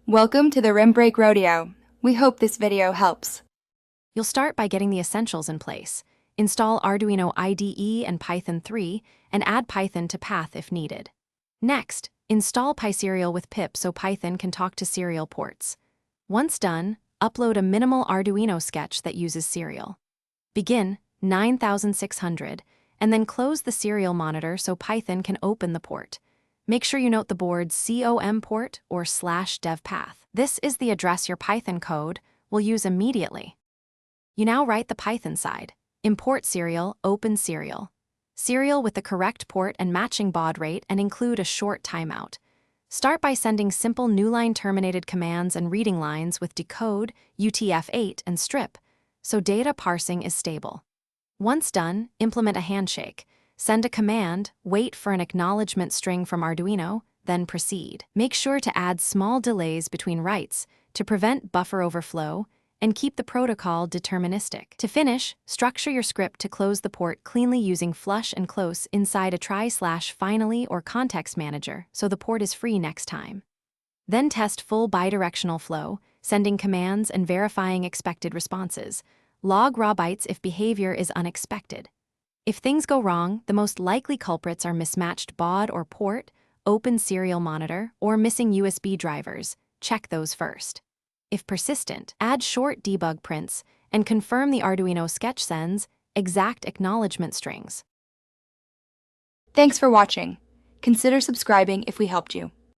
Welcome to the Rim Break Rodeo. We hope this video helps. You'll start by getting the essentials in place. Install Arduino IDE and Python 3, and add Python to path if needed. Next, install PySerial with pip so Python can talk to serial ports. Once done, upload a minimal Arduino sketch that uses serial. Begin 9600, and then close the serial monitor so Python can open the port. Make sure you note the board's COM port or /dev path. This is the address your Python code will use immediately. You now write the Python side. Import serial, open serial. Serial with the correct port and matching baud rate, and include a short timeout. Start by sending simple new line terminated commands and reading lines with decode, UTF-8, and strip, so data parsing is stable. Once done, implement a handshake. Send a command, wait for an acknowledgement string from Arduino, then proceed. Make sure to add small delays between writes to prevent buffer overflow and keep the protocol deterministic. To finish, structure your script to close the port cleanly using flush and close inside a try/finally or context manager so the port is free next time. Then test full bidirectional flow, sending commands and verifying expected responses. Log raw bytes if behavior is unexpected. If things go wrong, the most likely culprits are mismatched baud or port, open serial monitor, or missing USB drivers. Check those first. If persistent, add short debug prints and confirm the Arduino sketch sends exact acknowledgement strings. Thanks for watching. Consider subscribing if we helped you.